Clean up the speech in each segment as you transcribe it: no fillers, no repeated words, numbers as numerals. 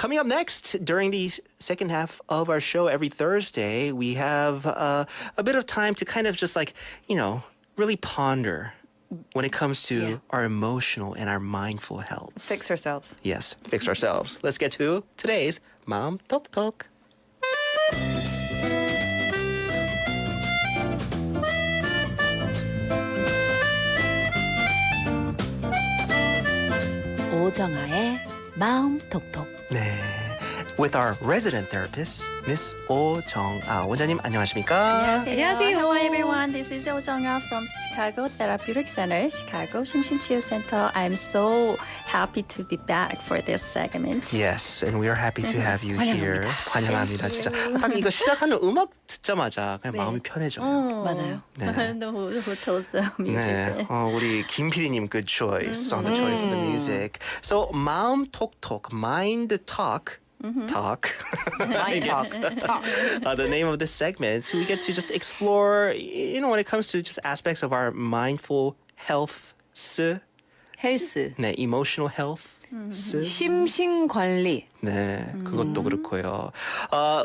Coming up next, during the second half of our show every Thursday, we have a bit of time to kind of just really ponder when it comes to our emotional and our mindful health. Fix ourselves. Yes, fix ourselves. Let's get to today's 마음톡톡. 오정아의 마음톡톡. 네. With our resident therapist, Miss 오정아. 원장님 안녕하십니까? 안녕하세요. Hello everyone. This is 오정아 from Chicago Therapeutic Center, Chicago 심신치유 Center. I'm so happy to be back for this segment. Yes, and we are happy to have you here. 환영합니다. 진짜 딱 이거 시작하는 음악 듣자마자 그냥 마음이 편해져요. 맞아요. 네. who chose the music? 네, 우리 김 PD님 good choice on the choice of the music. So 마음톡톡, mind talk. Talk. Mind talk. Talk. The name of this segment. So we get to just explore, when it comes to just aspects of our mindful health, 헬스. 네, emotional health. 심신 관리. 네, 그것도 그렇고요.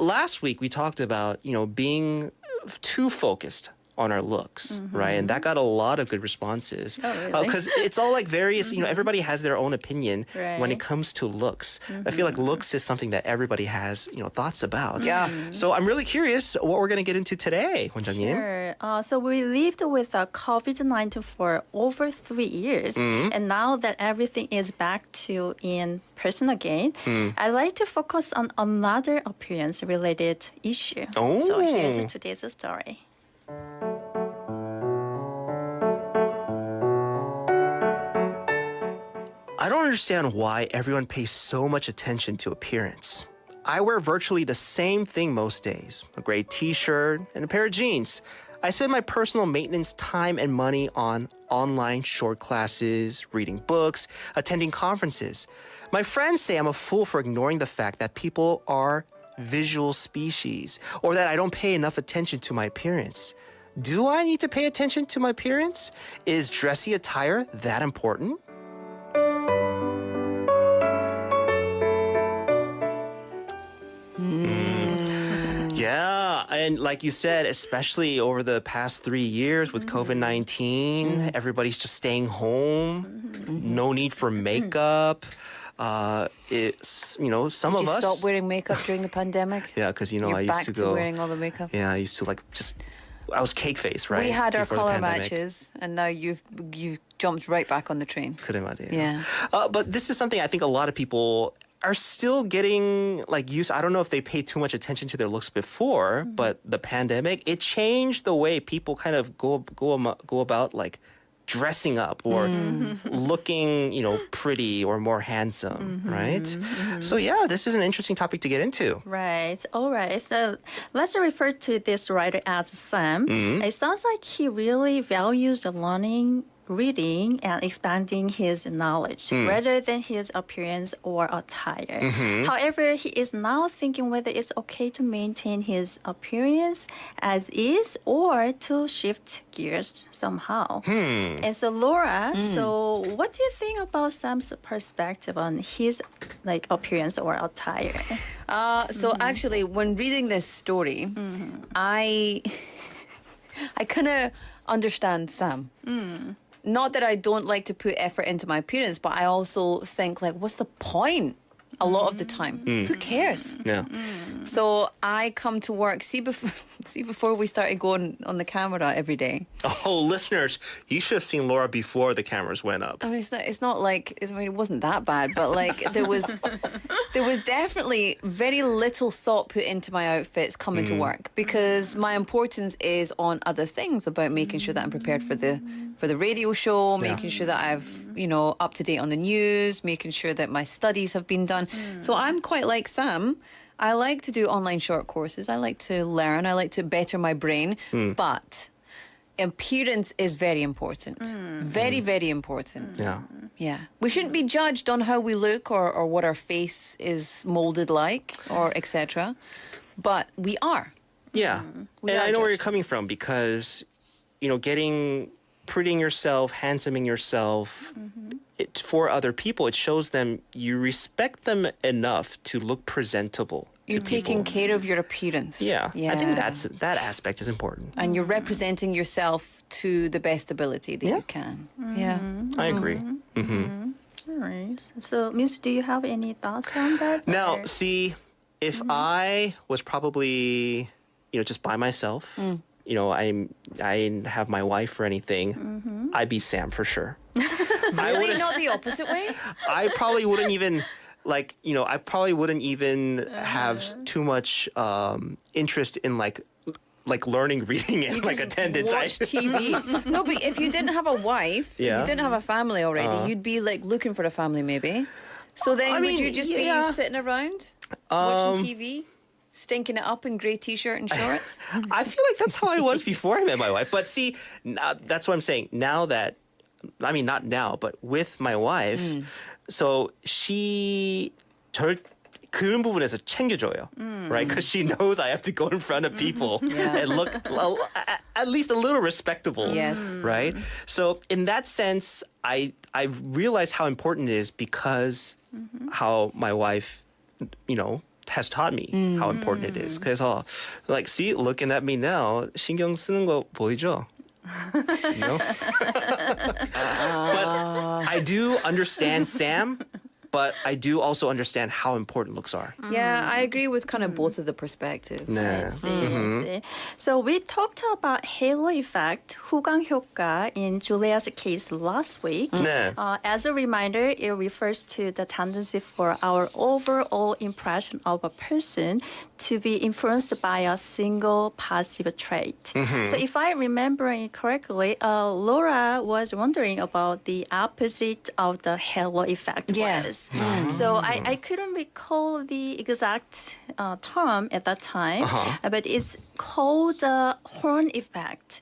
Last week we talked about, being too focused on our looks, right? And that got a lot of good responses. Oh, really? Because it's all like various, everybody has their own opinion when it Right. comes to looks. I feel like looks is something that everybody has, thoughts about. Yeah. So I'm really curious what we're going to get into today, 원장님. Sure. So we lived with COVID-19 for over 3 years, and now that everything is back to in person again, I'd like to focus on another appearance-related issue. Oh. So here's today's story. I don't understand why everyone pays so much attention to appearance. I wear virtually the same thing most days, a gray t-shirt and a pair of jeans. I spend my personal maintenance time and money on online short classes, reading books, attending conferences. My friends say I'm a fool for ignoring the fact that people are visual species or that I don't pay enough attention to my appearance. Do I need to pay attention to my appearance? Is dressy attire that important? Yeah, and like you said, especially over the past 3 years with COVID-19, everybody's just staying home. No need for makeup. It's some Did of you us. stop wearing makeup during the pandemic? Yeah, because You're I used back to to go. wearing all the makeup. Yeah, I used to I was cake face, right? We had our before the color pandemic. matches, and now you've jumped right back on the train. 그래 말이에요. Yeah. But this is something I think a lot of people are still getting used. I don't know if they paid too much attention to their looks before, but the pandemic, it changed the way people kind of go about dressing up or looking, pretty or more handsome, right? So yeah, this is an interesting topic to get into. Right. All right. So let's refer to this writer as Sam. It sounds like he really values the learning, reading, and expanding his knowledge rather than his appearance or attire. However, he is now thinking whether it's okay to maintain his appearance as is or to shift gears somehow. And so Laura, so what do you think about Sam's perspective on his appearance or attire? So actually, when reading this story, I kind of understand Sam. Not that I don't like to put effort into my appearance, but I also think what's the point? A lot of the time, who cares? Yeah. So I come to work. See before we started going on the camera every day. Oh, listeners, you should have seen Laura before the cameras went up. I mean, it's not like it wasn't that bad, but there was definitely very little thought put into my outfits coming to work because my importance is on other things about making sure that I'm prepared for the radio show, making sure that I've up to date on the news, making sure that my studies have been done. So I'm quite like Sam. I like to do online short courses. I like to learn. I like to better my brain, but appearance is very important. Very, very important. Yeah. Yeah. We shouldn't be judged on how we look or what our face is molded like or etc. But we are. Yeah. We And are I know where you're judged. coming from because, getting prettying yourself, handsoming yourself, for other people, it shows them you respect them enough to look presentable. You're to taking people. care of your appearance. Yeah, I think that aspect is important. And you're representing yourself to the best ability that you can. Yeah. I agree. All right. So, Miss, do you have any thoughts on that? Now, or- see, if I was probably, just by myself, I didn't have my wife or anything, I'd be Sam for sure. Really? Not the opposite way? I probably wouldn't even have too much interest in like learning, reading, and You like just attendance. watch TV. No, but if you didn't have a wife, if Yeah. you didn't have a family already, you'd be like looking for a family maybe. So then would you just be sitting around watching TV? Stinking it up in grey t-shirt and shorts? I feel like that's how I was before I met my wife. But see, that's what I'm saying. Now that, not now, but with my wife, so she 그런 부분에서 챙겨줘요, right? Because she knows I have to go in front of people and look at least a little respectable, Yes. right? So in that sense, I've realized how important it is because how my wife, has taught me how important it is. 그래서 see, looking at me now, 신경 쓰는 거 보이죠? But I do understand Sam, but I do also understand how important looks are. Yeah, I agree with kind of both of the perspectives. 네. I see. So we talked about halo effect, 후광 효과, in Julia's case last week. 네. As a reminder, it refers to the tendency for our overall impression of a person to be influenced by a single positive trait. So if I remember it correctly, Laura was wondering about the opposite of the halo effect Yeah. was. So I couldn't recall the exact term at that time, but it's called the horn effect.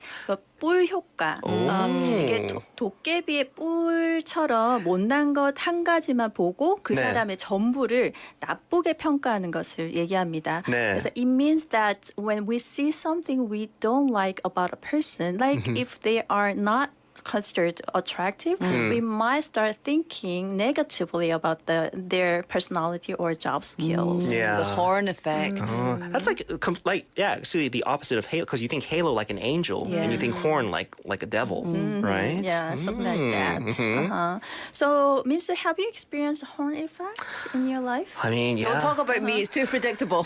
뿔 효과. 이게 도깨비의 뿔처럼 못난 것 한 가지만 보고 그 네. 사람의 전부를 나쁘게 평가하는 것을 얘기합니다. 네. 그래서 it means that when we see something we don't like about a person, like if they are not considered attractive, we might start thinking negatively about their personality or job skills. Yeah. The horn effect. That's actually the opposite of halo, because you think halo like an angel, and you think horn like a devil, right? Yeah, something like that. So, Minsu, have you experienced horn effect in your life? Yeah. Don't talk about me, it's too predictable.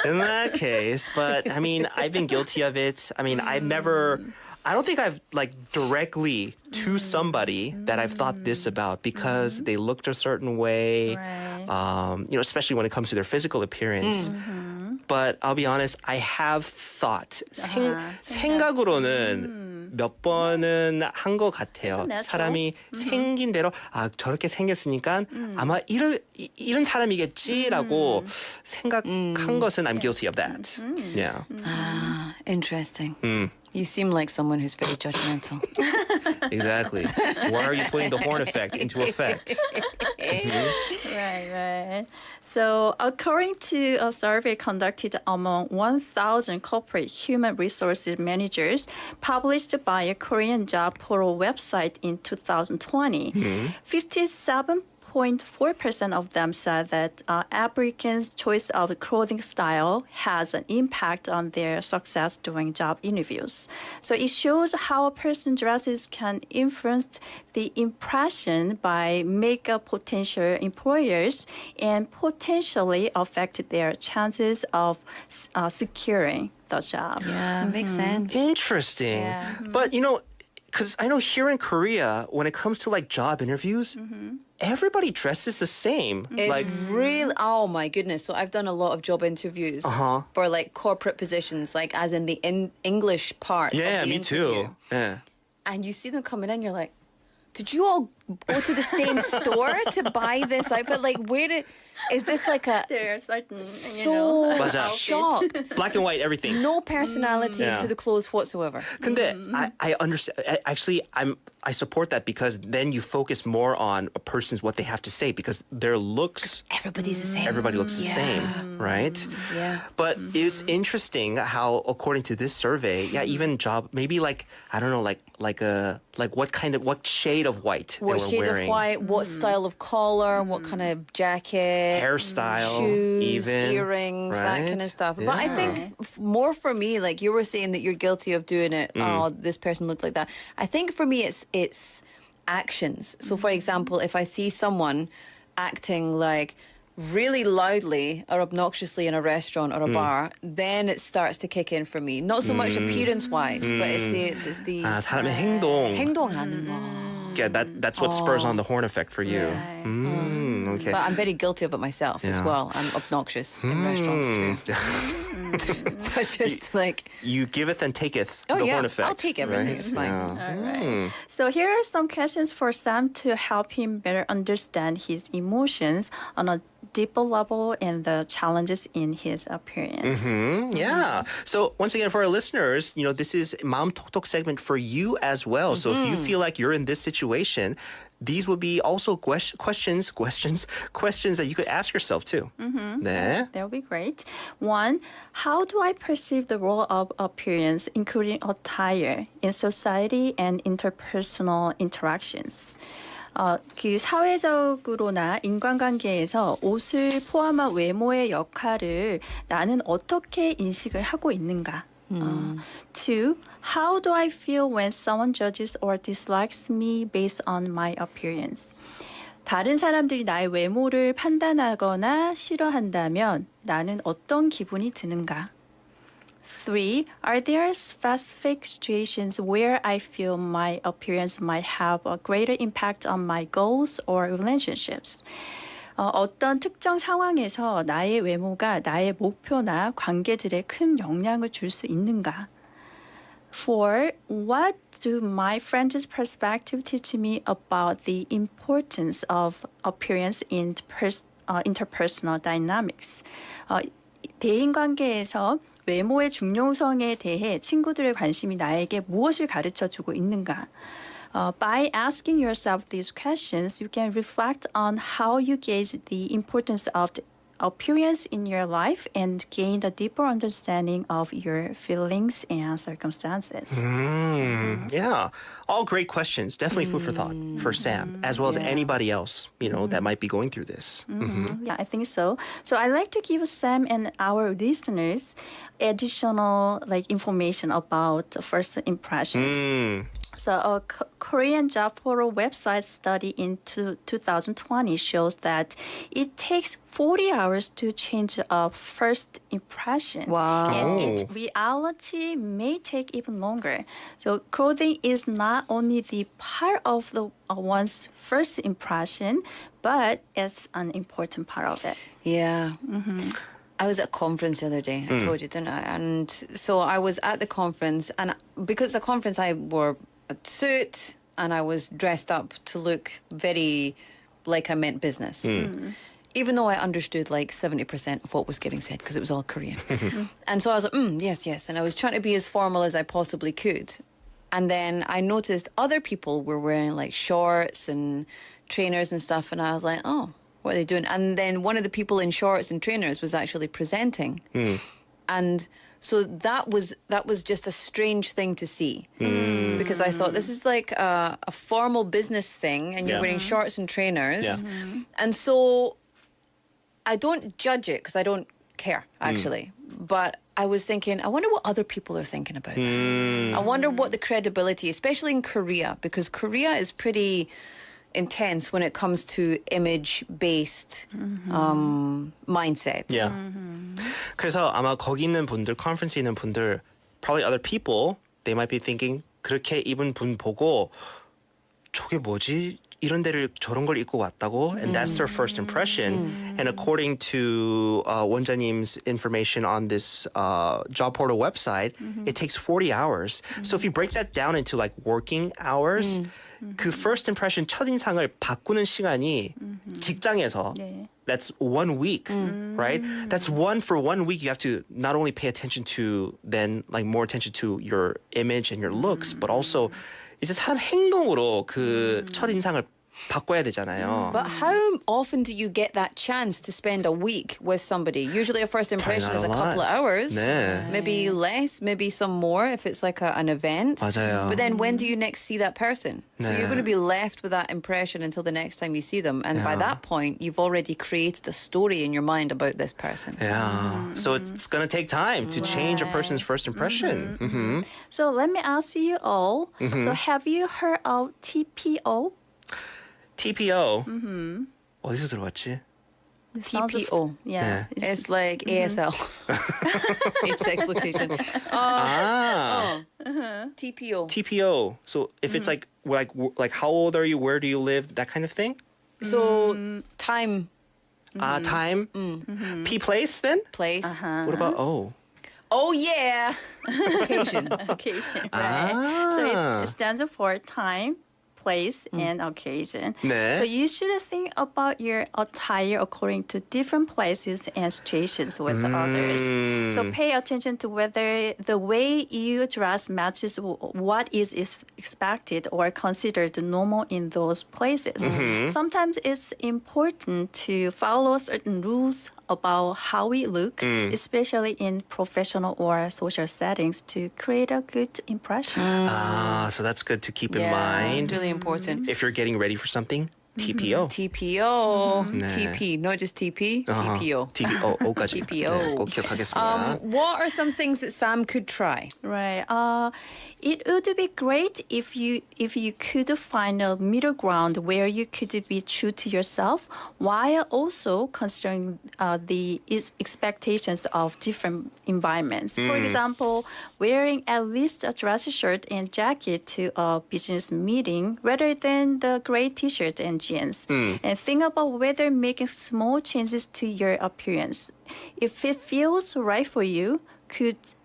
In that case, but I've been guilty of it. I don't think I've directly to somebody that I've thought this about because they looked a certain way, Right. especially when it comes to their physical appearance. But I'll be honest, I have thought. 생각으로는 몇 번은 한 것 같아요. It's natural. 사람이 생긴 대로 저렇게 생겼으니까 아마 이런 사람이겠지라고 생각한 것은 I'm guilty of that. Yeah. Interesting. You seem like someone who's very judgmental. Exactly. Why are you putting the horn effect into effect? Right. So, according to a survey conducted among 1,000 corporate human resources managers published by a Korean job portal website in 2020, 57.4% of them said that applicants' choice of clothing style has an impact on their success during job interviews. So it shows how a person dresses can influence the impression by makeup potential employers and potentially affect their chances of securing the job. Yeah, makes sense. Interesting. Yeah. But because I know here in Korea, when it comes to job interviews, everybody dresses the same. It's really, oh my goodness. So I've done a lot of job interviews for corporate positions, as in the English part of yeah, the me interview. too. Yeah. And you see them coming in, you're like, did you all go to the same store to buy this outfit? Like, is this like a There are certain, so 맞아. shocked? Black and white, everything. No personality Yeah. to the clothes whatsoever. 근데 I understand. Actually, I support that because then you focus more on a person's what they have to say because their looks. Everybody's the same. Everybody looks the same, right? Yeah. But it's interesting how, according to this survey, yeah, even job maybe like I don't know, like what shade of white What they were shade wearing, of white, what style of collar, what kind of jacket, hairstyle, shoes, even earrings, that kind right? of stuff. But I Yeah. think more for me, like you were saying that you're guilty of doing it. Oh, this person looked like that. I think for me, it's actions. So, for example, if I see someone acting like really loudly or obnoxiously in a restaurant or a bar, then it starts to kick in for me. Not so much appearance-wise, but it's the 아, 사람의 행동. 행동하는 거. Yeah, that's what spurs on the horn effect for you. Okay. But I'm very guilty of it myself as Yeah. well. I'm obnoxious in restaurants too. But just like, You giveth and taketh oh the yeah, horn effect. I'll take everything. right? It's fine. Yeah. All right. So here are some questions for Sam to help him better understand his emotions on a deeper level and the challenges in his appearance. Yeah. So once again, for our listeners, this is 마음톡톡 segment for you as well. So if you feel like you're in this situation, these would be also questions that you could ask yourself too. 네. That would be great. One, how do I perceive the role of appearance, including attire, in society and interpersonal interactions? 그 사회적으로나 인간관계에서 옷을 포함한 외모의 역할을 나는 어떻게 인식을 하고 있는가? Two, how do I feel when someone judges or dislikes me based on my appearance? 다른 사람들이 나의 외모를 판단하거나 싫어한다면 나는 어떤 기분이 드는가? Three, are there specific situations where I feel my appearance might have a greater impact on my goals or relationships? 어떤 특정 상황에서 나의 외모가 나의 목표나 관계들에 큰 영향을 줄 수 있는가? Four, what do my friends' perspective teach me about the importance of appearance in interpersonal dynamics? 대인관계에서 외모의 중요성에 대해 친구들의 관심이 나에게 무엇을 가르쳐주고 있는가? By asking yourself these questions, you can reflect on how you gauge the importance of the appearance in your life and gain a deeper understanding of your feelings and circumstances. Yeah. All great questions. Definitely food for thought for Sam, as well as anybody else, that might be going through this. Yeah, I think so. So I like to give Sam and our listeners additional information about first impressions. So a Korean job portal website study in 2020 shows that it takes 40 hours to change a first impression. Wow. And its reality may take even longer. So clothing is not only the part of one's first impression, but it's an important part of it. Yeah. I was at a conference the other day. I told you, didn't I? And so I was at the conference, and because the conference I wore a suit and I was dressed up to look very like I meant business. Even though I understood like 70% of what was getting said because it was all Korean. And so I was like, yes. And I was trying to be as formal as I possibly could. And then I noticed other people were wearing like shorts and trainers and stuff. And I was like, oh, what are they doing? And then one of the people in shorts and trainers was actually presenting. And so that was just a strange thing to see because I thought this is like a formal business thing and you're wearing shorts and trainers. Yeah. And so I don't judge it because I don't care actually. But I was thinking, I wonder what other people are thinking about that. I wonder what the credibility, especially in Korea, because Korea is pretty intense when it comes to image-based mindset. Yeah. 그래서 아마 거기 있는 분들, 컨퍼런스에 있는 분들, probably other people, they might be thinking 그렇게 입은 분 보고 저게 뭐지? 이런 데를 저런 걸 입고 왔다고? And that's their first impression. And according to 원장님's information on this job portal website, it takes 40 hours. So if you break that down into like working hours, 그 first impression 첫인상을 바꾸는 시간이 직장에서 네. that's 1 week, right? That's for 1 week. You have to not only pay attention to then like more attention to your image and your looks, but also 이제 사람 행동으로 그 첫인상을 바꿔야 되잖아요. But how often do you get that chance to spend a week with somebody? Usually a first impression is not a a couple of lot. hours. 네. Maybe less, maybe some more if it's like an event. 맞아요. But then when do you next see that person? So 네. you're going to be left with that impression until the next time you see them. And by that point, you've already created a story in your mind about this person. Yeah. So it's going to take time to change a person's first impression. Mm-hmm. So let me ask you all. So have you heard of TPO? TPO. 어디서 들어봤지? It sounds of- TPO. Yeah. 네. It's like ASL. Sex location. TPO. TPO. So if it's like how old are you? Where do you live? That kind of thing. So time, Time. P place then. place. What about O? Oh yeah. Occasion. Occasion, right? So it stands for time, place, and occasion. 네. So you should think about your attire according to different places and situations with others. So pay attention to whether the way you dress matches what is expected or considered normal in those places. Sometimes it's important to follow certain rules about how we look, especially in professional or social settings, to create a good impression. So that's good to keep in Yeah, mind. really important. If you're getting ready for something, TPO. TPO. 네. TP, not just TP. TPO. TPO. O까지. TPO. 네, 꼭 기억하겠습니다. What are some things that Sam could try? Right. It would be great if you could find a middle ground where you could be true to yourself while also considering the expectations of different environments. For example, wearing at least a dress shirt and jacket to a business meeting rather than the gray T-shirt and jeans. And think about whether making small changes to your appearance, if it feels right for you,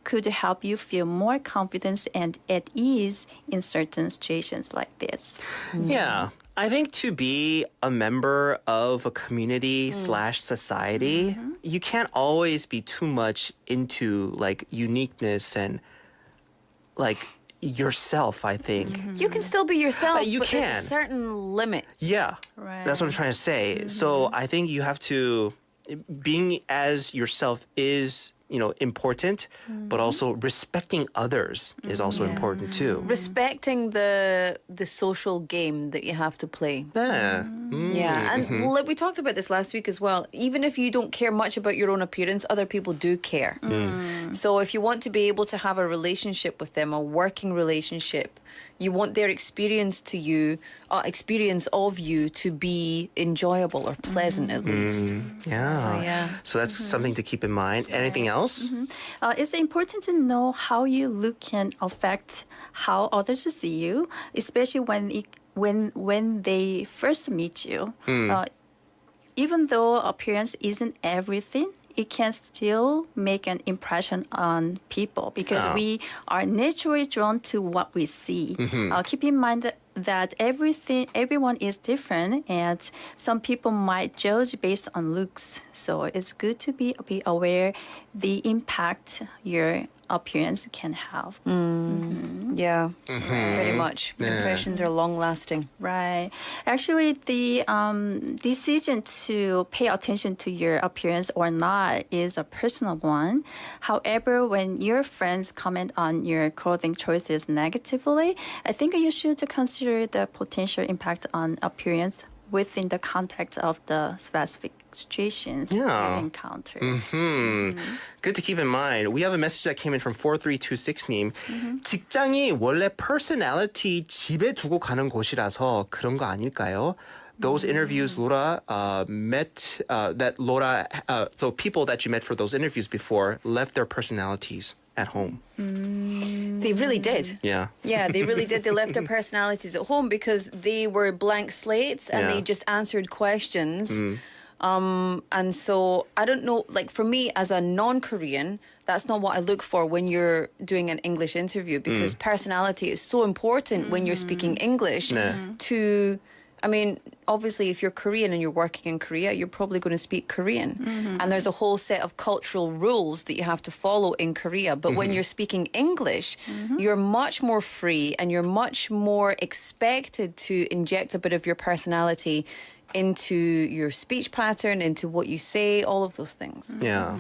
could help you feel more confidence and at ease in certain situations like this. Yeah. I think to be a member of a community slash society, you can't always be too much into like uniqueness and like yourself, I think. You can still be yourself, You but there's can. a certain limit. Yeah. Right. That's what I'm trying to say. So I think you have to being as yourself is, important, but also respecting others is also important too. Respecting the social game that you have to play. Yeah. Yeah, and like we talked about this last week as well. Even if you don't care much about your own appearance, other people do care. So if you want to be able to have a relationship with them, a working relationship, you want their experience of you to be enjoyable or pleasant at least. Yeah. So, yeah. So that's something to keep in mind. Anything else? It's important to know how you look can affect how others see you, especially when they first meet you. Even though appearance isn't everything, it can still make an impression on people because we are naturally drawn to what we see. Keep in mind that everyone is different, and some people might judge based on looks. So it's good to be aware the impact your appearance can have. Yeah, very much. Impressions are long lasting. Right. Actually, the decision to pay attention to your appearance or not is a personal one. However, when your friends comment on your clothing choices negatively, I think you should consider the potential impact on appearance within the context of the specific situations you encounter. Good to keep in mind. We have a message that came in from 4326님. 직장이 원래 personality 집에 두고 가는 곳이라서 그런 거 아닐까요? Those interviews Laura so people that you met for those interviews before left their personalities at home. They really did. Yeah. Yeah, they really did. They left their personalities at home because they were blank slates and Yeah. they just answered questions And so I don't know, like for me as a non-Korean, that's not what I look for when you're doing an English interview because personality is so important when you're speaking English to, I mean, obviously if you're Korean and you're working in Korea, you're probably going to speak Korean. And there's a whole set of cultural rules that you have to follow in Korea. But when you're speaking English, you're much more free and you're much more expected to inject a bit of your personality into your speech pattern, into what you say, all of those things. Yeah.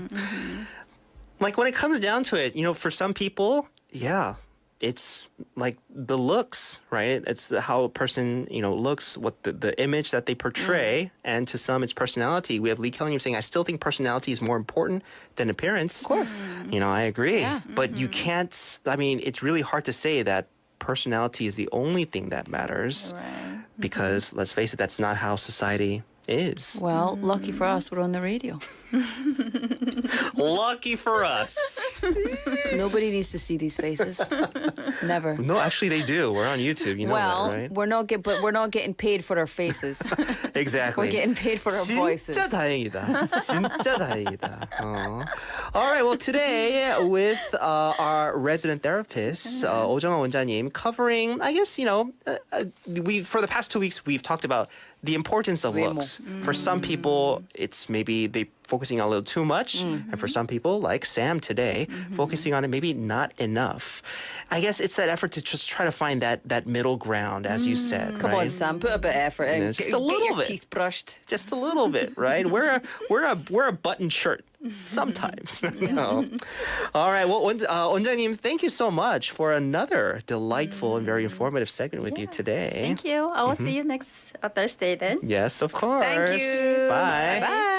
Like when it comes down to it, for some people, yeah, it's like the looks, right? It's how a person, looks, what the image that they portray, and to some it's personality. We have Lee Kelly saying, I still think personality is more important than appearance. Of course. I agree. Yeah. But you can't, it's really hard to say that personality is the only thing that matters. Right. Because let's face it, that's not how society is. Well, lucky for us, we're on the radio. Lucky for us. Nobody needs to see these faces. Never. No, actually they do. We're on YouTube. You know Well, that, right? we're not getting paid for our faces. Exactly. We're getting paid for our voices. 진짜 다행이다. 진짜 다행이다. All right. Well, today with our resident therapist, 오정아 원장님, covering, I guess, we for the past 2 weeks we've talked about the importance of looks. For some people, it's maybe they focusing on a little too much, and for some people, like Sam today, focusing on it maybe not enough. I guess it's that effort to just try to find that middle ground, as you said. Come right? on, Sam, put a bit of effort in. Just Get a little your bit. teeth brushed. Just a little bit, right? Wear a button shirt sometimes. All right. Well, 원장님, thank you so much for another delightful and very informative segment with you today. Thank you. I will see you next Thursday then. Yes, of course. Thank you. Bye. Bye.